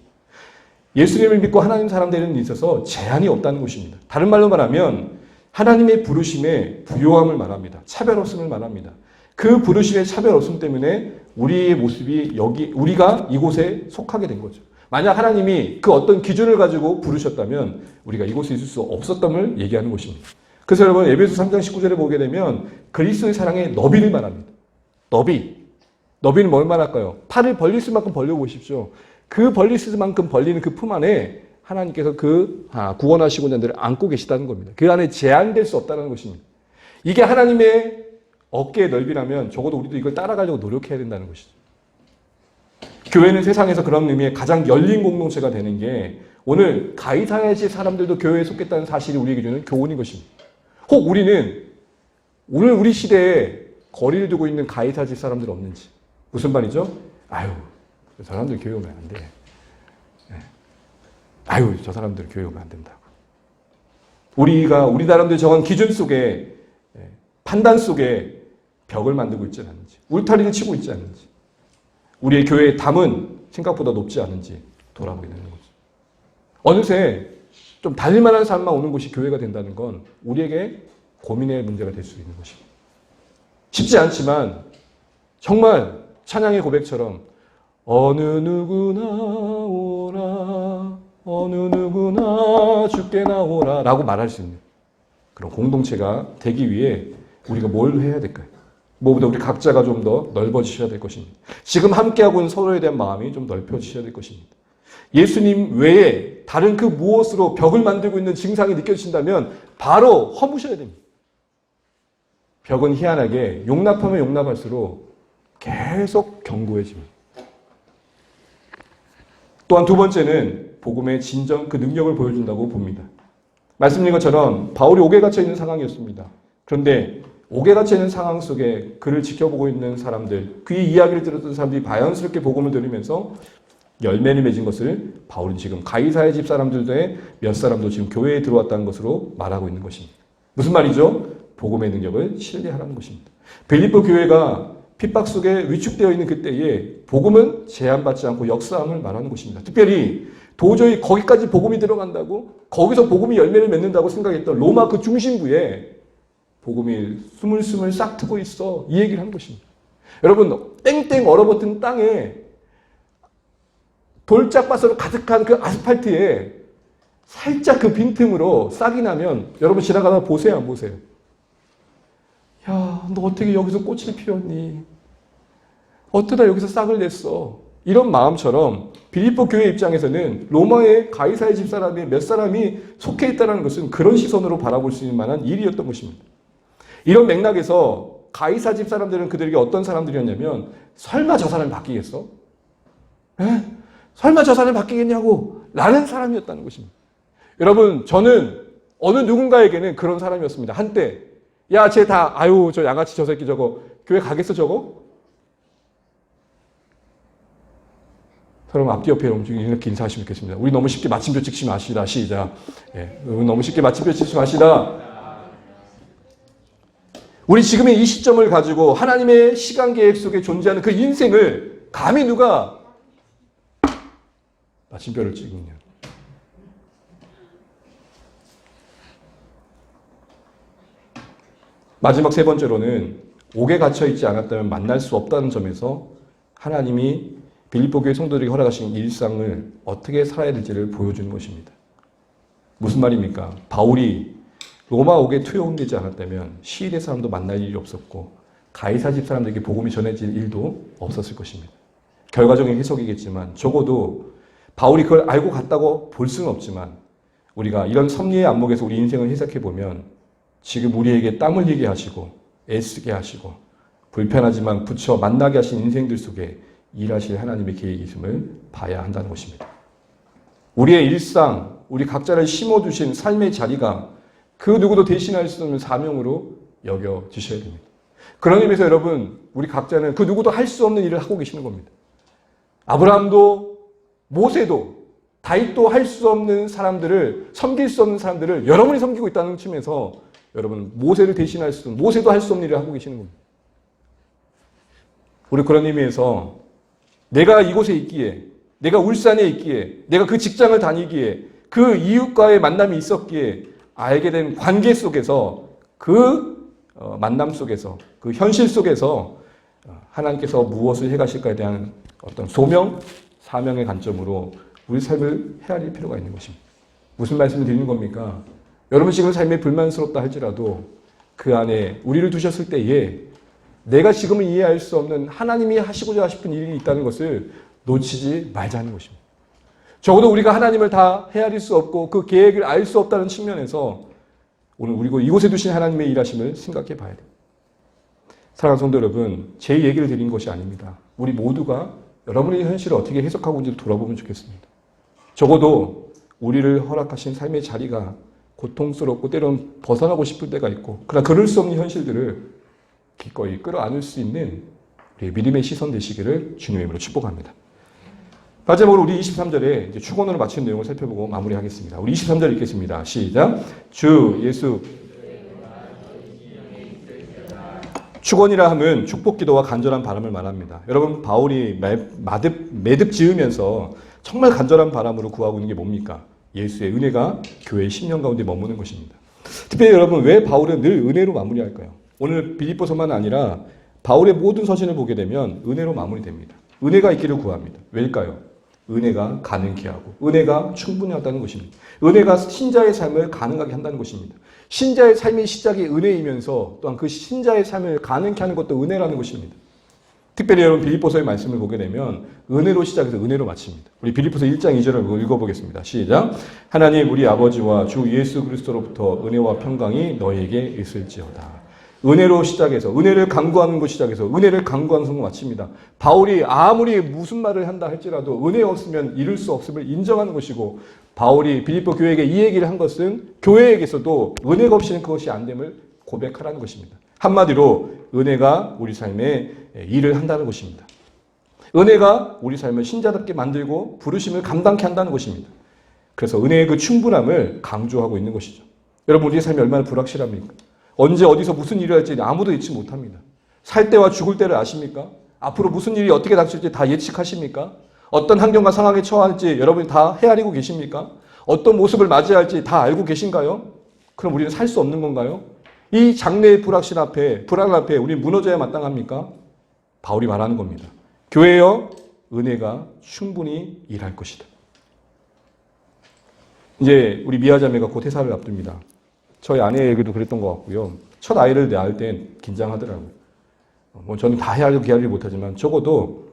예수님을 믿고 하나님 사람들에는 있어서 제한이 없다는 것입니다. 다른 말로 말하면 하나님의 부르심의 부요함을 말합니다. 차별 없음을 말합니다. 그 부르심의 차별 없음 때문에 우리의 모습이 우리가 이곳에 속하게 된 거죠. 만약 하나님이 그 어떤 기준을 가지고 부르셨다면 우리가 이곳에 있을 수 없었음을 얘기하는 것입니다. 그래서 여러분 에베소 3장 19절에 보게 되면 그리스도의 사랑의 너비를 말합니다. 너비는 뭘 말할까요? 팔을 벌릴 수만큼 벌려보십시오. 그 벌릴 수만큼 벌리는 그 품 안에 하나님께서 구원하시고 난 자를 안고 계시다는 겁니다. 그 안에 제한될 수 없다는 것입니다. 이게 하나님의 어깨의 넓이라면 적어도 우리도 이걸 따라가려고 노력해야 된다는 것이죠. 교회는 세상에서 그런 의미의 가장 열린 공동체가 되는 게 오늘 가이사의 집 사람들도 교회에 속했다는 사실이 우리에게 주는 교훈인 것입니다. 혹 우리는 오늘 우리 시대에 거리를 두고 있는 가이사 집 사람들 없는지. 무슨 말이죠? 저 사람들 교회 오면 안 돼. 저 사람들 교회 오면 안 된다고. 우리 사람들 정한 기준 속에 판단 속에 벽을 만들고 있지 않은지, 울타리를 치고 있지 않은지, 우리의 교회의 담은 생각보다 높지 않은지 돌아보게 되는 거죠. 어느새 좀 달릴 만한 사람만 오는 곳이 교회가 된다는 건 우리에게 고민의 문제가 될 수 있는 것입니다. 쉽지 않지만 정말 찬양의 고백처럼 어느 누구나 오라, 어느 누구나 주께 나오라 라고 말할 수 있는 그런 공동체가 되기 위해 우리가 뭘 해야 될까요? 무엇보다 우리 각자가 좀 더 넓어지셔야 될 것입니다. 지금 함께하고 있는 서로에 대한 마음이 좀 넓혀지셔야 될 것입니다. 예수님 외에 다른 그 무엇으로 벽을 만들고 있는 증상이 느껴지신다면 바로 허무셔야 됩니다. 벽은 희한하게 용납하면 용납할수록 계속 견고해집니다. 또한 두 번째는 복음의 진정 그 능력을 보여준다고 봅니다. 말씀드린 것처럼 바울이 옥에 갇혀 있는 상황이었습니다. 그런데 옥에 갇혀 있는 상황 속에 그를 지켜보고 있는 사람들, 그의 이야기를 들었던 사람들이 자연스럽게 복음을 들으면서 열매를 맺은 것을 바울은 지금 가이사의 집 사람들의 몇 사람도 지금 교회에 들어왔다는 것으로 말하고 있는 것입니다. 무슨 말이죠? 복음의 능력을 신뢰하라는 것입니다. 빌립보 교회가 핍박 속에 위축되어 있는 그때에 복음은 제한받지 않고 역사함을 말하는 것입니다. 특별히 도저히 거기까지 복음이 들어간다고, 거기서 복음이 열매를 맺는다고 생각했던 로마 그 중심부에 복음이 스물스물 싹 트고 있어, 이 얘기를 한 것입니다. 여러분, 땡땡 얼어붙은 땅에 돌짝밭으로 가득한 그 아스팔트에 살짝 그 빈틈으로 싹이 나면 여러분 지나가다 보세요, 안 보세요? 야, 너 어떻게 여기서 꽃을 피웠니? 어쩌다 여기서 싹을 냈어? 이런 마음처럼 빌립보 교회 입장에서는 로마의 가이사의 집사람이 몇 사람이 속해 있다는 것은 그런 시선으로 바라볼 수 있는 만한 일이었던 것입니다. 이런 맥락에서 가이사 집사람들은 그들에게 어떤 사람들이었냐면, 설마 저 사람이 바뀌겠어? 에? 설마 저 사람이 바뀌겠냐고 라는 사람이었다는 것입니다. 여러분, 저는 어느 누군가에게는 그런 사람이었습니다. 한때 야, 쟤 다 아유 저 양아치 저 새끼 저거 교회 가겠어 저거? 여러분 앞뒤 옆에 이렇게 인사하시면 좋겠습니다. 우리 너무 쉽게 마침표 찍지 마시다. 시작. 예, 너무 쉽게 마침표 찍지 마시다. 우리 지금의 이 시점을 가지고 하나님의 시간 계획 속에 존재하는 그 인생을 감히 누가 마침표를 찍느냐. 마지막 세 번째로는 옥에 갇혀있지 않았다면 만날 수 없다는 점에서 하나님이 빌립보 교회 성도들에게 허락하신 일상을 어떻게 살아야 될지를 보여주는 것입니다. 무슨 말입니까? 바울이 로마 옥에 투영되지 않았다면 시일의 사람도 만날 일이 없었고 가이사 집 사람들에게 복음이 전해질 일도 없었을 것입니다. 결과적인 해석이겠지만 적어도 바울이 그걸 알고 갔다고 볼 수는 없지만 우리가 이런 섭리의 안목에서 우리 인생을 해석해보면 지금 우리에게 땀 흘리게 하시고 애쓰게 하시고 불편하지만 붙여 만나게 하신 인생들 속에 일하실 하나님의 계획이 있음을 봐야 한다는 것입니다. 우리의 일상, 우리 각자를 심어두신 삶의 자리가 그 누구도 대신할 수 없는 사명으로 여겨지셔야 됩니다. 그런 의미에서 여러분, 우리 각자는 그 누구도 할 수 없는 일을 하고 계시는 겁니다. 아브라함도 모세도 다윗도 할 수 없는 사람들을, 섬길 수 없는 사람들을 여러분이 섬기고 있다는 측면에서 여러분 모세를 대신할 수 없는, 모세도 할 수 없는 일을 하고 계시는 겁니다. 우리 그런 의미에서 내가 이곳에 있기에, 내가 울산에 있기에, 내가 그 직장을 다니기에, 그 이웃과의 만남이 있었기에 알게 된 관계 속에서 그 만남 속에서 그 현실 속에서 하나님께서 무엇을 해가실까에 대한 어떤 소명, 사명의 관점으로 우리 삶을 헤아릴 필요가 있는 것입니다. 무슨 말씀을 드리는 겁니까? 여러분 지금 삶이 불만스럽다 할지라도 그 안에 우리를 두셨을 때에 내가 지금은 이해할 수 없는 하나님이 하시고자 싶은 일이 있다는 것을 놓치지 말자는 것입니다. 적어도 우리가 하나님을 다 헤아릴 수 없고 그 계획을 알 수 없다는 측면에서 오늘 우리 이곳에 두신 하나님의 일하심을 생각해 봐야 됩니다. 사랑하는 성도 여러분, 제 얘기를 드린 것이 아닙니다. 우리 모두가 여러분의 현실을 어떻게 해석하고 있는지 돌아보면 좋겠습니다. 적어도 우리를 허락하신 삶의 자리가 고통스럽고 때로는 벗어나고 싶을 때가 있고, 그러나 그럴 수 없는 현실들을 기꺼이 끌어안을 수 있는 우리의 믿음의 시선 되시기를 주님의 이름으로 축복합니다. 마지막으로 우리 23절에 이제 축원으로 마치는 내용을 살펴보고 마무리하겠습니다. 우리 23절 읽겠습니다. 시작. 주 예수. 축원이라 함은 축복 기도와 간절한 바람을 말합니다. 여러분 바울이 매듭 지으면서 정말 간절한 바람으로 구하고 있는 게 뭡니까? 예수의 은혜가 교회의 심령 가운데 머무는 것입니다. 특별히 여러분 왜 바울은 늘 은혜로 마무리할까요? 오늘 빌립보서만 아니라 바울의 모든 서신을 보게 되면 은혜로 마무리됩니다. 은혜가 있기를 구합니다. 왜일까요? 은혜가 가능케 하고 은혜가 충분히 하다는 것입니다. 은혜가 신자의 삶을 가능하게 한다는 것입니다. 신자의 삶의 시작이 은혜이면서 또한 그 신자의 삶을 가능케 하는 것도 은혜라는 것입니다. 특별히 여러분 빌립보서의 말씀을 보게 되면 은혜로 시작해서 은혜로 마칩니다. 우리 빌립보서 1장 2절을 읽어보겠습니다. 시작. 하나님 우리 아버지와 주 예수 그리스도로부터 은혜와 평강이 너에게 있을지어다. 은혜로 시작해서 은혜를 강구하는 것 시작해서 은혜를 강구하는 성공 마칩니다. 바울이 아무리 무슨 말을 한다 할지라도 은혜 없으면 이룰 수 없음을 인정하는 것이고, 바울이 빌립보 교회에게 이 얘기를 한 것은 교회에게서도 은혜가 없이는 그것이 안 됨을 고백하라는 것입니다. 한마디로 은혜가 우리 삶에 일을 한다는 것입니다. 은혜가 우리 삶을 신자답게 만들고 부르심을 감당케 한다는 것입니다. 그래서 은혜의 그 충분함을 강조하고 있는 것이죠. 여러분, 우리의 삶이 얼마나 불확실합니까? 언제 어디서 무슨 일이 할지 아무도 예측 못합니다. 살 때와 죽을 때를 아십니까? 앞으로 무슨 일이 어떻게 닥칠지 다 예측하십니까? 어떤 환경과 상황에 처할지 여러분이 다 헤아리고 계십니까? 어떤 모습을 맞이할지 다 알고 계신가요? 그럼 우리는 살 수 없는 건가요? 이 장래의 불안 앞에 우리는 무너져야 마땅합니까? 바울이 말하는 겁니다. 교회여, 은혜가 충분히 일할 것이다. 이제 우리 미아자매가 곧 해사를 앞둡니다. 저희 아내에게도 그랬던 것 같고요. 첫 아이를 낳을 땐 긴장하더라고요. 저는 다 헤아리지 못하지만 적어도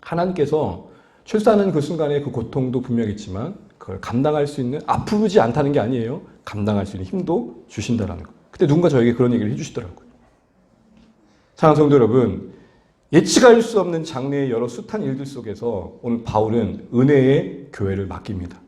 하나님께서 출산하는 그 순간에 그 고통도 분명했지만 그걸 감당할 수 있는, 아프지 않다는 게 아니에요. 감당할 수 있는 힘도 주신다라는 거. 그때 누군가 저에게 그런 얘기를 해주시더라고요. 사랑하는 성도 여러분, 예측할 수 없는 장래의 여러 숱한 일들 속에서 오늘 바울은 은혜의 교회를 맡깁니다.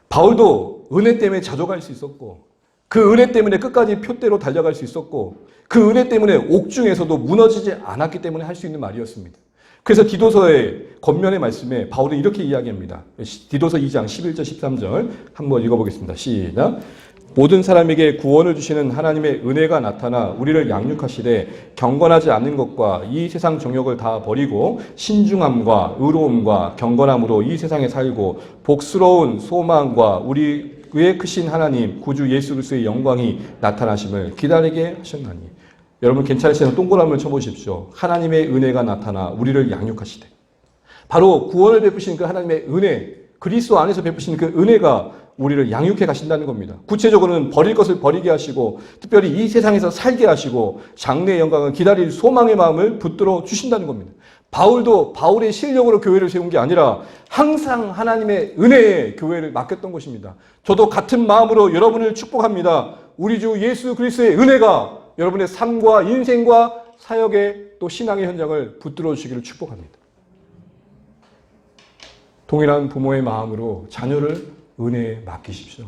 바울도 은혜 때문에 자족할 수 있었고, 그 은혜 때문에 끝까지 표대로 달려갈 수 있었고, 그 은혜 때문에 옥중에서도 무너지지 않았기 때문에 할 수 있는 말이었습니다. 그래서 디도서의 겉면의 말씀에 바울은 이렇게 이야기합니다. 디도서 2장 11절 13절 한번 읽어보겠습니다. 시작. 모든 사람에게 구원을 주시는 하나님의 은혜가 나타나 우리를 양육하시되 경건하지 않는 것과 이 세상 정욕을 다 버리고 신중함과 의로움과 경건함으로 이 세상에 살고 복스러운 소망과 우리의 크신 하나님 구주 예수 그리스도의 영광이 나타나심을 기다리게 하셨나니. 여러분 괜찮으시면 동그라미를 쳐보십시오. 하나님의 은혜가 나타나 우리를 양육하시되. 바로 구원을 베푸시는 그 하나님의 은혜, 그리스도 안에서 베푸시는 그 은혜가 우리를 양육해 가신다는 겁니다. 구체적으로는 버릴 것을 버리게 하시고, 특별히 이 세상에서 살게 하시고, 장래의 영광을 기다릴 소망의 마음을 붙들어 주신다는 겁니다. 바울도 바울의 실력으로 교회를 세운 게 아니라 항상 하나님의 은혜에 교회를 맡겼던 것입니다. 저도 같은 마음으로 여러분을 축복합니다. 우리 주 예수 그리스도의 은혜가 여러분의 삶과 인생과 사역의 또 신앙의 현장을 붙들어 주시기를 축복합니다. 동일한 부모의 마음으로 자녀를 은혜에 맡기십시오.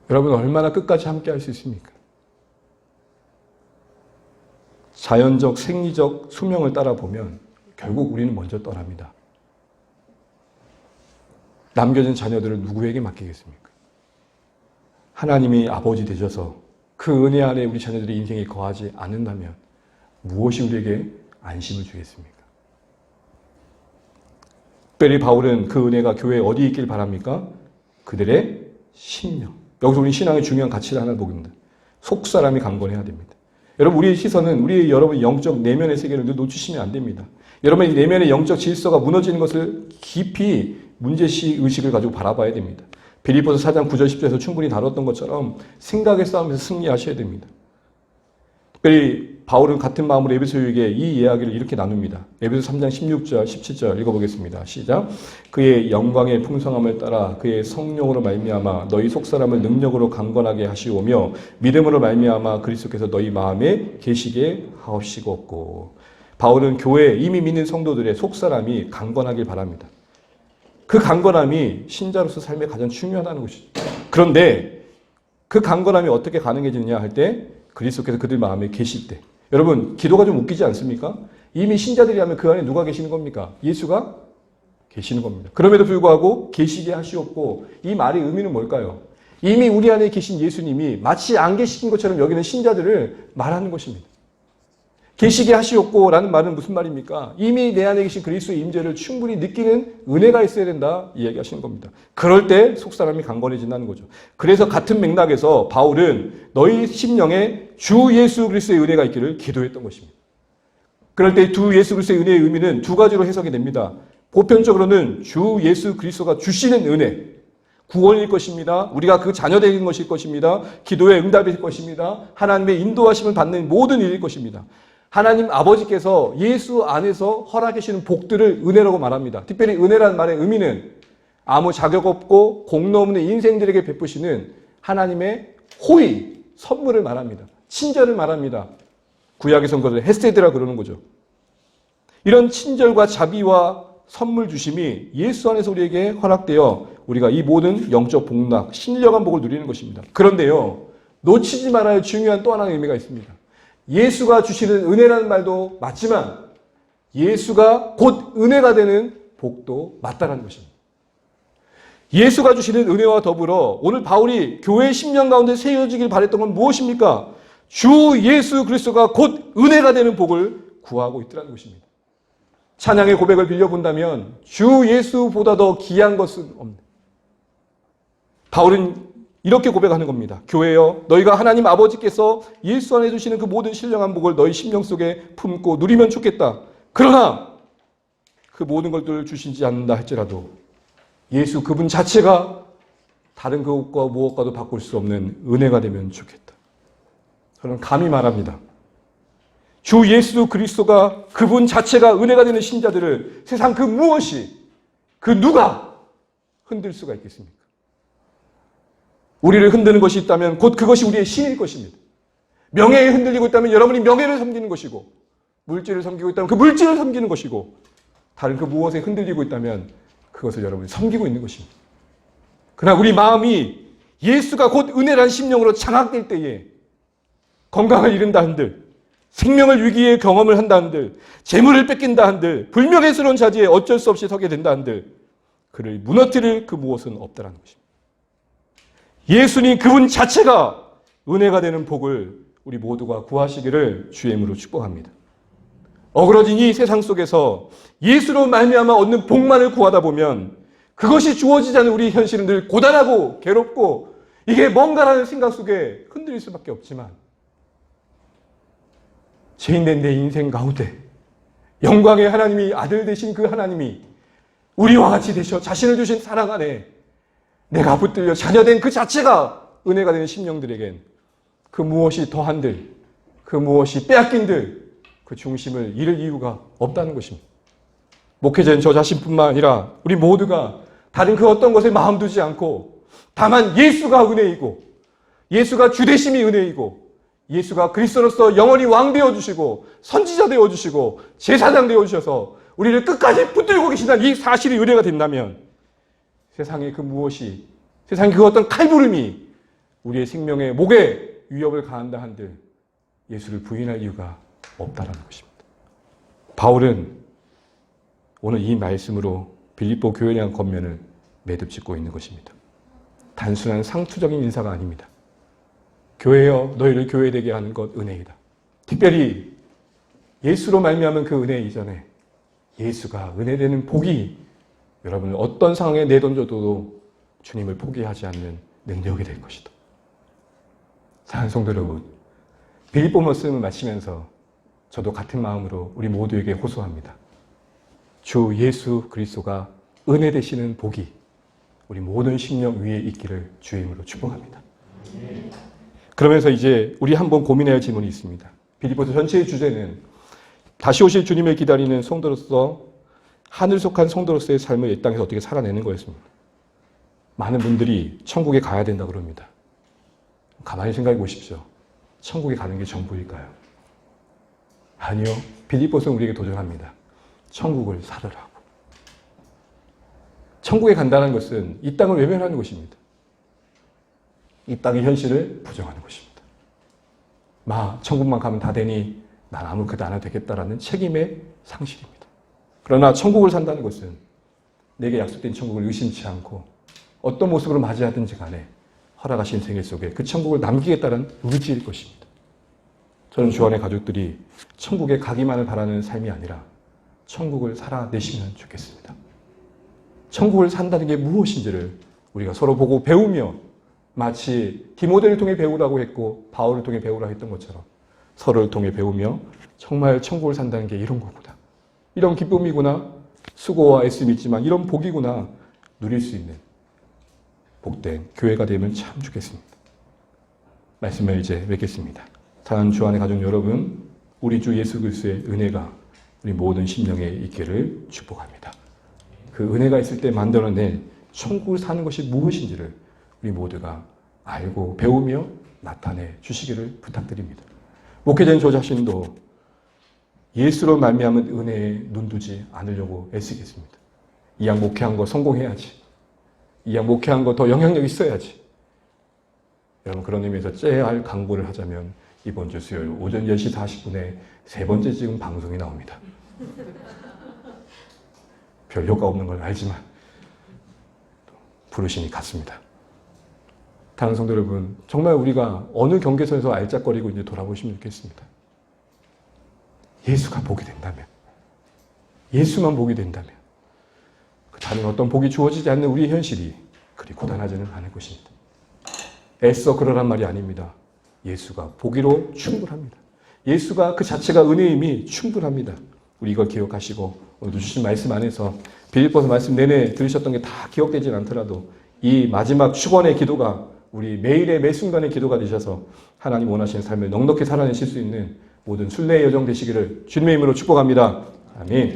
여러분 얼마나 끝까지 함께 할 수 있습니까? 자연적 생리적 수명을 따라 보면 결국 우리는 먼저 떠납니다. 남겨진 자녀들을 누구에게 맡기겠습니까? 하나님이 아버지 되셔서 그 은혜 안에 우리 자녀들의 인생에 거하지 않는다면 무엇이 우리에게 안심을 주겠습니까? 특별히 바울은 그 은혜가 교회에 어디 있길 바랍니까? 그들의 신령. 여기서 우리 신앙의 중요한 가치를 하나 보입니다. 속사람이 강건해야 됩니다. 여러분 우리의 시선은 우리 여러분의 영적 내면의 세계를 늘 놓치시면 안 됩니다. 여러분의 내면의 영적 질서가 무너지는 것을 깊이 문제의식을 가지고 바라봐야 됩니다. 빌립보서 4장 9절 10절에서 충분히 다뤘던 것처럼 생각의 싸움에서 승리하셔야 됩니다. 특별히 바울은 같은 마음으로 에베소에게 이 이야기를 이렇게 나눕니다. 에베소 3장 16절 17절 읽어보겠습니다. 시작. 그의 영광의 풍성함을 따라 그의 성령으로 말미암아 너희 속사람을 능력으로 강건하게 하시오며 믿음으로 말미암아 그리스도께서 너희 마음에 계시게 하옵시고. 바울은 교회에 이미 믿는 성도들의 속사람이 강건하길 바랍니다. 그 강건함이 신자로서 삶에 가장 중요하다는 것이죠. 그런데 그 강건함이 어떻게 가능해지느냐 할 때 그리스도께서 그들 마음에 계실 때. 여러분 기도가 좀 웃기지 않습니까? 이미 신자들이 하면 그 안에 누가 계시는 겁니까? 예수가 계시는 겁니다. 그럼에도 불구하고 계시게 하시옵고, 이 말의 의미는 뭘까요? 이미 우리 안에 계신 예수님이 마치 안 계신 것처럼 여기는 신자들을 말하는 것입니다. 계시게 하시옵고 라는 말은 무슨 말입니까? 이미 내 안에 계신 그리스도의 임재를 충분히 느끼는 은혜가 있어야 된다 이야기하시는 겁니다. 그럴 때 속사람이 강건해진다는 거죠. 그래서 같은 맥락에서 바울은 너희 심령에 주 예수 그리스도의 은혜가 있기를 기도했던 것입니다. 그럴 때 주 예수 그리스도의 은혜의 의미는 두 가지로 해석이 됩니다. 보편적으로는 주 예수 그리스도가 주시는 은혜, 구원일 것입니다. 우리가 그 자녀 되는 것일 것입니다. 기도의 응답일 것입니다. 하나님의 인도하심을 받는 모든 일일 것입니다. 하나님 아버지께서 예수 안에서 허락해 주시는 복들을 은혜라고 말합니다. 특별히 은혜라는 말의 의미는 아무 자격 없고 공로 없는 인생들에게 베푸시는 하나님의 호의, 선물을 말합니다. 친절을 말합니다. 구약에서는 그것을 헤세드라 그러는 거죠. 이런 친절과 자비와 선물 주심이 예수 안에서 우리에게 허락되어 우리가 이 모든 영적 복락, 신령한 복을 누리는 것입니다. 그런데요, 놓치지 말아야 할 중요한 또 하나의 의미가 있습니다. 예수가 주시는 은혜라는 말도 맞지만 예수가 곧 은혜가 되는 복도 맞다라는 것입니다. 예수가 주시는 은혜와 더불어 오늘 바울이 교회의 심령 가운데 세워지길 바랬던 건 무엇입니까? 주 예수 그리스도가 곧 은혜가 되는 복을 구하고 있더라는 것입니다. 찬양의 고백을 빌려본다면 주 예수보다 더 귀한 것은 없네. 바울은 이렇게 고백하는 겁니다. 교회여, 너희가 하나님 아버지께서 예수 안에 주시는 그 모든 신령한 복을 너희 심령 속에 품고 누리면 좋겠다. 그러나 그 모든 것들을 주시지 않는다 할지라도 예수 그분 자체가 다른 그것과 무엇과도 바꿀 수 없는 은혜가 되면 좋겠다. 저는 감히 말합니다. 주 예수 그리스도가 그분 자체가 은혜가 되는 신자들을 세상 그 무엇이, 그 누가 흔들 수가 있겠습니까? 우리를 흔드는 것이 있다면 곧 그것이 우리의 신일 것입니다. 명예에 흔들리고 있다면 여러분이 명예를 섬기는 것이고, 물질을 섬기고 있다면 그 물질을 섬기는 것이고, 다른 그 무엇에 흔들리고 있다면 그것을 여러분이 섬기고 있는 것입니다. 그러나 우리 마음이 예수가 곧 은혜란 심령으로 장악될 때에 건강을 잃은다 한들, 생명을 위기의 경험을 한다 한들, 재물을 뺏긴다 한들, 불명예스러운 자리에 어쩔 수 없이 서게 된다 한들 그를 무너뜨릴 그 무엇은 없다라는 것입니다. 예수님 그분 자체가 은혜가 되는 복을 우리 모두가 구하시기를 주의 이름으로 축복합니다. 어그러진 이 세상 속에서 예수로 말미암아 얻는 복만을 구하다 보면 그것이 주어지지 않은 우리 현실은 늘 고단하고 괴롭고 이게 뭔가라는 생각 속에 흔들릴 수밖에 없지만 죄인된 내 인생 가운데 영광의 하나님이 아들 되신 그 하나님이 우리와 같이 되셔 자신을 주신 사랑 안에 내가 붙들려 자녀된 그 자체가 은혜가 되는 심령들에겐 그 무엇이 더한들, 그 무엇이 빼앗긴들 그 중심을 잃을 이유가 없다는 것입니다. 목회자인 저 자신뿐만 아니라 우리 모두가 다른 그 어떤 것에 마음 두지 않고 다만 예수가 은혜이고 예수가 주되심이 은혜이고 예수가 그리스도로서 영원히 왕 되어주시고 선지자 되어주시고 제사장 되어주셔서 우리를 끝까지 붙들고 계시다는 이 사실이 은혜가 된다면 세상의 그 무엇이, 세상의 그 어떤 칼부름이 우리의 생명의 목에 위협을 가한다 한들 예수를 부인할 이유가 없다라는 것입니다. 바울은 오늘 이 말씀으로 빌립보 교회에 대한 권면을 매듭짓고 있는 것입니다. 단순한 상투적인 인사가 아닙니다. 교회여 너희를 교회되게 하는 것 은혜이다. 특별히 예수로 말미암은 그 은혜 이전에 예수가 은혜되는 복이 여러분을 어떤 상황에 내던져도 주님을 포기하지 않는 능력이 될 것이다. 사랑하는 성도 여러분, 빌립보 말씀을 마치면서 저도 같은 마음으로 우리 모두에게 호소합니다. 주 예수 그리스도가 은혜 되시는 복이 우리 모든 심령 위에 있기를 주의 이름으로 축복합니다. 그러면서 이제 우리 한번 고민해야 할 질문이 있습니다. 빌립보서 전체의 주제는 다시 오실 주님을 기다리는 성도로서 하늘 속한 성도로서의 삶을 이 땅에서 어떻게 살아내는 거였습니다. 많은 분들이 천국에 가야 된다 그럽니다. 가만히 생각해 보십시오. 천국에 가는 게 전부일까요? 아니요. 빌립보서는 우리에게 도전합니다. 천국을 살으라고. 천국에 간다는 것은 이 땅을 외면하는 것입니다. 이 땅의 현실을 부정하는 것입니다. 천국만 가면 다 되니 난 아무것도 안 해도 되겠다라는 책임의 상실입니다. 그러나 천국을 산다는 것은 내게 약속된 천국을 의심치 않고 어떤 모습으로 맞이하든지 간에 허락하신 생애 속에 그 천국을 남기겠다는 의지일 것입니다. 저는 주 안의 가족들이 천국에 가기만을 바라는 삶이 아니라 천국을 살아내시면 좋겠습니다. 천국을 산다는 게 무엇인지를 우리가 서로 보고 배우며 마치 디모데를 통해 배우라고 했고 바울을 통해 배우라고 했던 것처럼 서로를 통해 배우며 정말 천국을 산다는 게 이런 거구나. 이런 기쁨이구나. 수고와 애씀이 있지만 이런 복이구나. 누릴 수 있는 복된 교회가 되면 참 좋겠습니다. 말씀을 이제 맺겠습니다. 사랑하는 주 안의 가족 여러분, 우리 주 예수 그리스도의 은혜가 우리 모든 심령에 있기를 축복합니다. 그 은혜가 있을 때 만들어낸 천국을 사는 것이 무엇인지를 우리 모두가 알고 배우며 나타내 주시기를 부탁드립니다. 목회자인 저 자신도 예수로 말미암은 은혜에 눈두지 않으려고 애쓰겠습니다. 이왕 목회한 거 성공해야지. 이왕 목회한 거 더 영향력 있어야지. 여러분, 그런 의미에서 째할 강구를 하자면 이번 주 수요일 오전 10시 40분에 세 번째 지금 방송이 나옵니다. 별 효과 없는 걸 알지만 부르심이 같습니다. 다른 성도 여러분, 정말 우리가 어느 경계선에서 알짝거리고 이제 돌아보시면 좋겠습니다. 예수가 복이 된다면, 예수만 복이 된다면, 다른 어떤 복이 주어지지 않는 우리의 현실이 그리 고단하지는 않을 것입니다. 애써 그러란 말이 아닙니다. 예수가 복이로 충분합니다. 예수가 그 자체가 은혜임이 충분합니다. 우리 이걸 기억하시고 오늘도 주신 말씀 안에서 빌립보서 말씀 내내 들으셨던 게 다 기억되진 않더라도 이 마지막 축원의 기도가 우리 매일의 매 순간의 기도가 되셔서 하나님 원하시는 삶을 넉넉히 살아내실 수 있는 모든 순례의 여정 되시기를 주님의 이름으로 축복합니다. 아멘.